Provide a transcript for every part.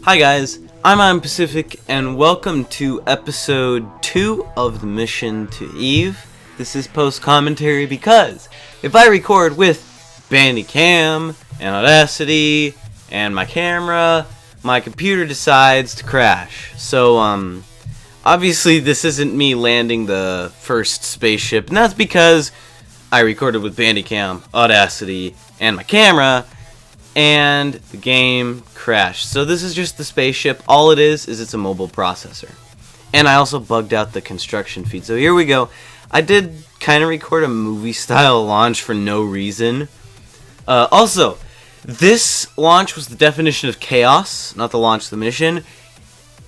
Hi guys, I'm Pacific, and welcome to episode 2 of the Mission to Eve. This is post-commentary because if I record with Bandicam and Audacity and my camera, my computer decides to crash. So, obviously this isn't me landing the first spaceship, and that's because I recorded with Bandicam, Audacity, and my camera, and the game crashed. So this is just the spaceship. All it is it's a mobile processor. And I also bugged out the construction feed. So here we go. I did kind of record a movie style launch for no reason. Also, this launch was the definition of chaos, not the launch of the mission.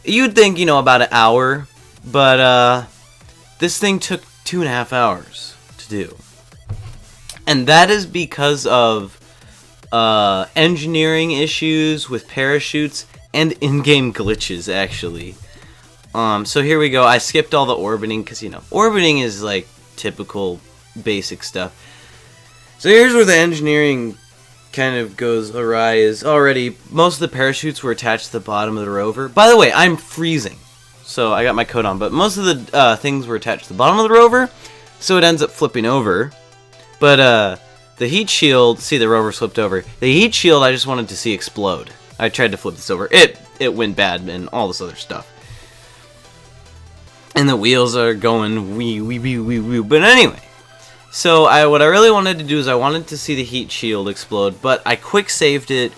You'd think, about an hour, but this thing took 2.5 hours to do. And that is because of engineering issues with parachutes and in-game glitches, actually. So here we go. I skipped all the orbiting because, orbiting is like typical basic stuff. So here's where the engineering kind of goes awry. Is already most of the parachutes were attached to the bottom of the rover. By the way, I'm freezing, so I got my coat on, but most of the things were attached to the bottom of the rover, so it ends up flipping over. But the heat shield, see, the rover flipped over. The heat shield I just wanted to see explode. I tried to flip this over. It went bad and all this other stuff. And the wheels are going wee. But anyway, so what I really wanted to do is I wanted to see the heat shield explode, but I quick saved it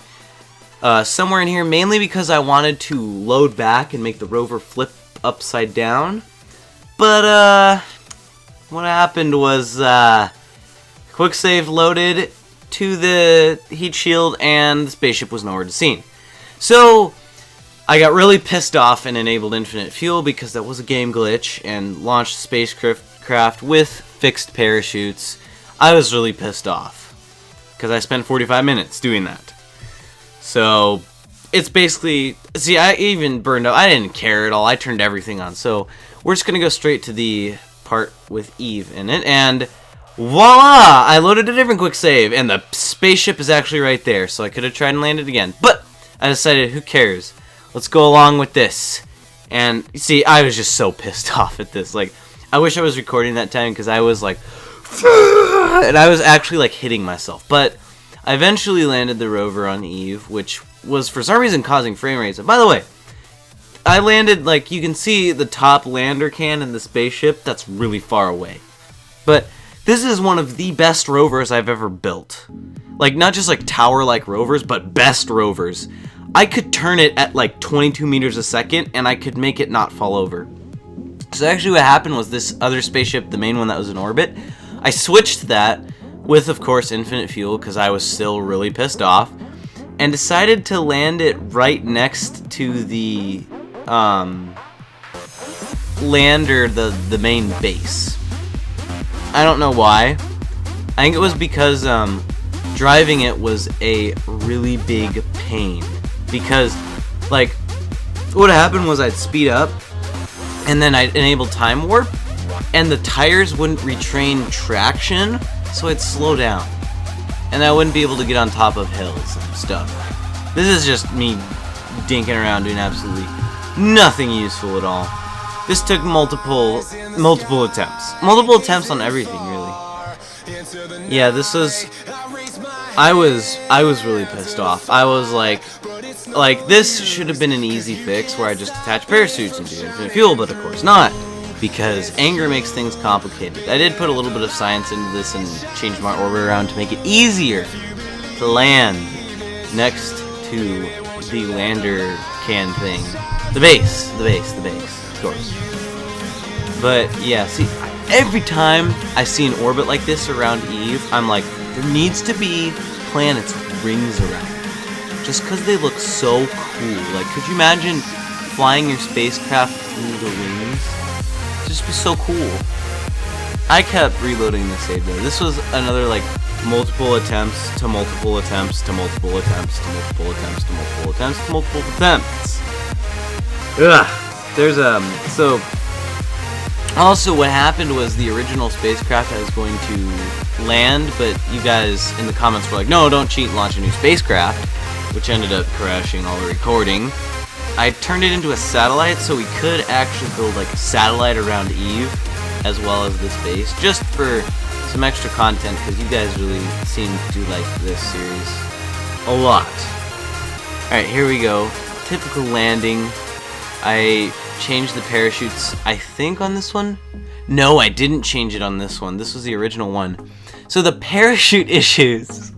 somewhere in here, mainly because I wanted to load back and make the rover flip upside down. But what happened was quick save loaded to the heat shield and the spaceship was nowhere to be seen. So I got really pissed off and enabled infinite fuel because that was a game glitch and launched the spacecraft with fixed parachutes. I was really pissed off because I spent 45 minutes doing that. So it's basically, see, I even burned up. I didn't care at all. I turned everything on. So we're just going to go straight to the part with Eve in it, and voila! I loaded a different quick save, and the spaceship is actually right there, so I could have tried and landed again. But I decided, who cares? Let's go along with this. And, you see, I was just so pissed off at this. Like, I wish I was recording that time, because I was like, and I was actually, like, hitting myself. But I eventually landed the rover on Eve, which was, for some reason, causing frame rates. And by the way, I landed, like, you can see the top lander can in the spaceship. That's really far away. But this is one of the best rovers I've ever built. Like, not just like tower-like rovers, but best rovers. I could turn it at like 22 meters a second, and I could make it not fall over. So actually what happened was this other spaceship, the main one that was in orbit, I switched that with, of course, infinite fuel, because I was still really pissed off, and decided to land it right next to the lander, the main base. I don't know why. I think it was because driving it was a really big pain. Because, like, what happened was I'd speed up, and then I'd enable time warp, and the tires wouldn't retrain traction, so I'd slow down. And I wouldn't be able to get on top of hills and stuff. This is just me dinking around doing absolutely nothing useful at all. This took multiple attempts. Multiple attempts on everything, really. Yeah, this was... I was really pissed off. I was like, this should have been an easy fix where I just attach parachutes and do infinite fuel, but of course not. Because anger makes things complicated. I did put a little bit of science into this and change my orbit around to make it easier to land next to the lander can thing. The base, of course. But yeah, see, every time I see an orbit like this around Eve, I'm like, there needs to be planets with rings around them. Just because they look so cool. Like, could you imagine flying your spacecraft through the rings? It'd just be so cool. I kept reloading the save though. This was another, like, multiple attempts to multiple attempts to multiple attempts to multiple attempts to multiple attempts to multiple attempts. Ugh. There's so also what happened was the original spacecraft I was going to land, but you guys in the comments were like, no, don't cheat, launch a new spacecraft, which ended up crashing all the recording. I turned it into a satellite, so we could actually build like a satellite around Eve, as well as this base, just for some extra content, because you guys really seem to like this series a lot. Alright, here we go. Typical landing. I changed the parachutes, I think, on this one. No, I didn't change it on this one. This was the original one. So the parachute issues.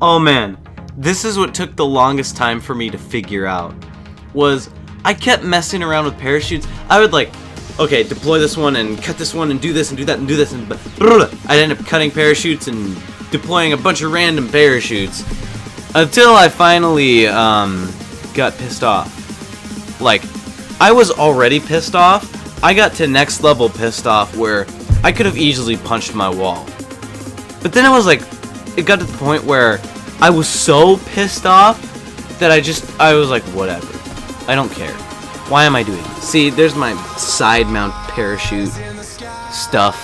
Oh man, this is what took the longest time for me to figure out. Was I kept messing around with parachutes. I would like, okay, deploy this one and cut this one and do this and do that and do this, and I'd end up cutting parachutes and deploying a bunch of random parachutes until I finally got pissed off. Like, I was already pissed off. I got to next level pissed off where I could have easily punched my wall. But then it got to the point where I was so pissed off that I was like, whatever. I don't care. Why am I doing this? See, there's my side mount parachute stuff.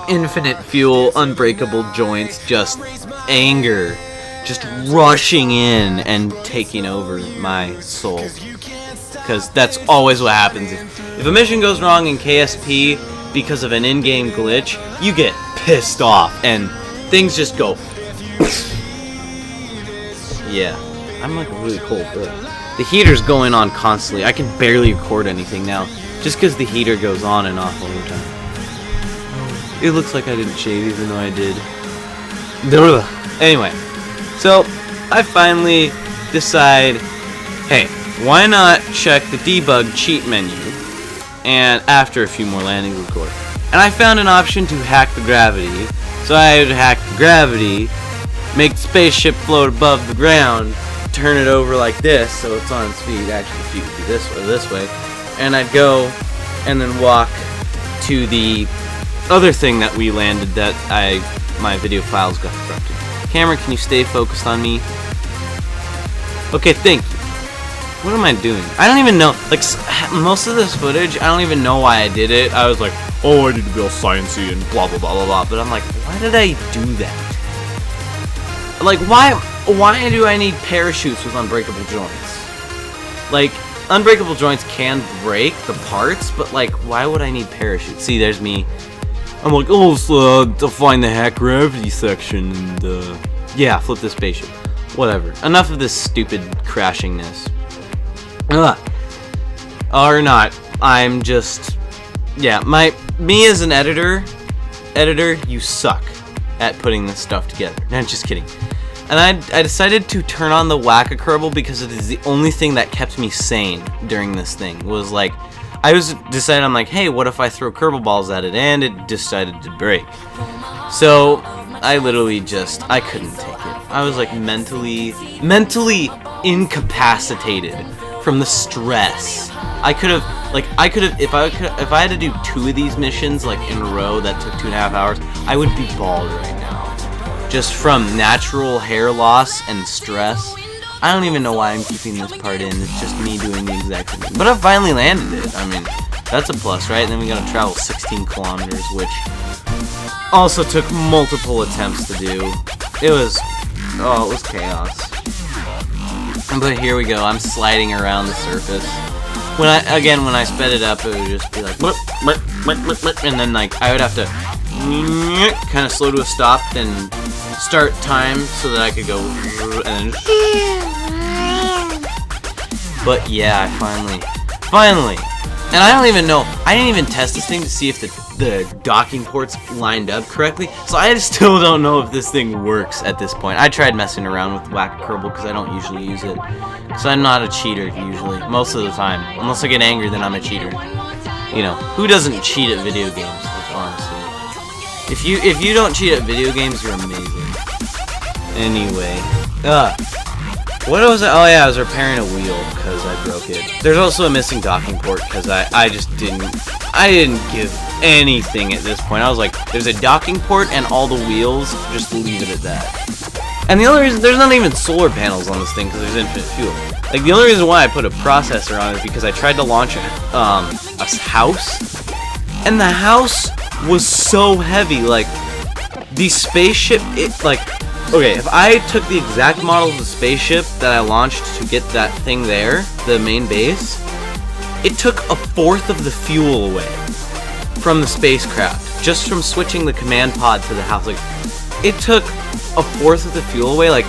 Infinite fuel, unbreakable joints, just anger. Just rushing in and taking over my soul. Because that's always what happens. If a mission goes wrong in KSP because of an in-game glitch, you get pissed off and things just go. Yeah, I'm like really cold, bro. The heater's going on constantly. I can barely record anything now, just because the heater goes on and off all the time. It looks like I didn't shave, even though I did. Anyway, so I finally decide, hey, why not check the debug cheat menu? And after a few more landings, of course. And I found an option to hack the gravity. So I would hack the gravity, make the spaceship float above the ground, turn it over like this so it's on its feet. Actually, the feet would be this way. And I'd go and then walk to the other thing that we landed that my video files got corrupted. Camera, can you stay focused on me? Okay, thank you. What am I doing? I don't even know. Like, most of this footage, I don't even know why I did it. I was like, oh, I need to be all sciencey and blah, blah, blah, blah, blah. But I'm like, why did I do that? Like, why do I need parachutes with unbreakable joints? Like, unbreakable joints can break the parts, but, like, why would I need parachutes? See, there's me. I'm like, oh, so, to find the hack gravity section and, yeah, flip the spaceship. Whatever. Enough of this stupid crashingness. Ugh. Or not. I'm just... Yeah, me as an editor, you suck at putting this stuff together. No, just kidding. And I decided to turn on the Whack-A-Kerbal because it is the only thing that kept me sane during this thing. Was like, I'm like, hey, what if I throw Kerbal balls at it? And it decided to break. So, I literally I couldn't take it. I was like mentally incapacitated from the stress. If I had to do 2 of these missions like in a row that took 2.5 hours, I would be bald right now. Just from natural hair loss and stress. I don't even know why I'm keeping this part in. It's just me doing the exact same thing. But I finally landed it. I mean, that's a plus, right? And then we gotta travel 16 kilometers, which also took multiple attempts to do. It was chaos. But here we go. I'm sliding around the surface. When I sped it up, it would just be like, blip, blip, blip, blip, blip, and then like I would have to kind of slow to a stop, then start time so that I could go, and then. But yeah, I finally, and I don't even know. I didn't even test this thing to see if the docking ports lined up correctly, so I still don't know if this thing works at this point. I tried messing around with Whack-A-Kerbal because I don't usually use it, because I'm not a cheater usually, most of the time. Unless I get angry, then I'm a cheater. You know, who doesn't cheat at video games? Like, honestly, if you don't cheat at video games, you're amazing. Anyway, what was it? Oh yeah, I was repairing a wheel because I broke it. There's also a missing docking port because I didn't give anything at this point. I was like, there's a docking port and all the wheels, just leave it at that. And the only reason, there's not even solar panels on this thing because there's infinite fuel. Like, the only reason why I put a processor on it is because I tried to launch a house, and the house was so heavy. Like, the spaceship, Okay, if I took the exact model of the spaceship that I launched to get that thing there, the main base, it took a fourth of the fuel away from the spacecraft, just from switching the command pod to the house. Like, it took a fourth of the fuel away. Like,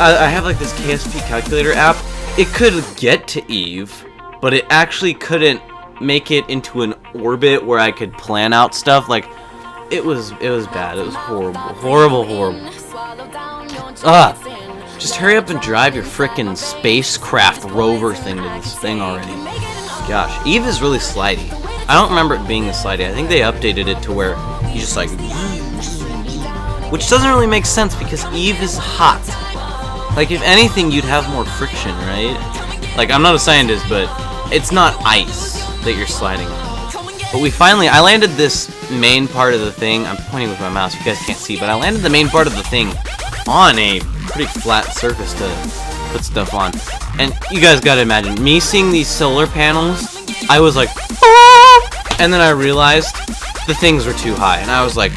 I have like this KSP calculator app. It could get to Eve, but it actually couldn't make it into an orbit where I could plan out stuff. Like, it was bad. It was horrible. Just hurry up and drive your frickin' spacecraft rover thing to this thing already. Gosh, Eve is really slidey. I don't remember it being this slidey. I think they updated it to where you just like, which doesn't really make sense because Eve is hot. Like, if anything, you'd have more friction, right? Like, I'm not a scientist, but it's not ice that you're sliding on. But I landed this main part of the thing. I'm pointing with my mouse, you guys can't see, but I landed the main part of the thing on a pretty flat surface to put stuff on. And you guys gotta imagine, me seeing these solar panels, I was like, ah! And then I realized the things were too high, and I was like,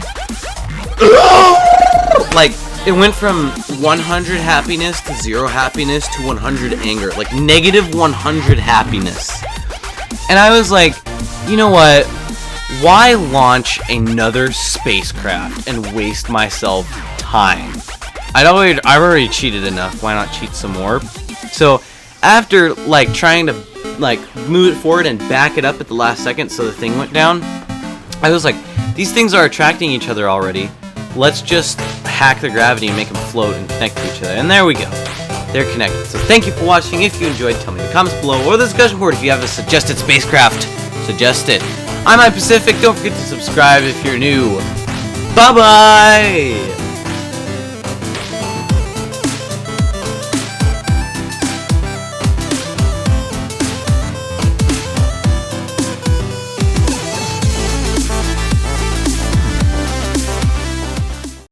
like, it went from 100 happiness to 0 happiness to 100 anger. Like, negative 100 happiness. And I was like, you know what? Why launch another spacecraft and waste myself time? I've already cheated enough. Why not cheat some more? So, after, like, trying to, like, move it forward and back it up at the last second so the thing went down, I was like, these things are attracting each other already. Let's just hack the gravity and make them float and connect to each other. And there we go. They're connected. So thank you for watching. If you enjoyed, tell me in the comments below or the discussion board if you have a suggested spacecraft. Suggest it. I'm iPacific. Don't forget to subscribe if you're new. Bye-bye!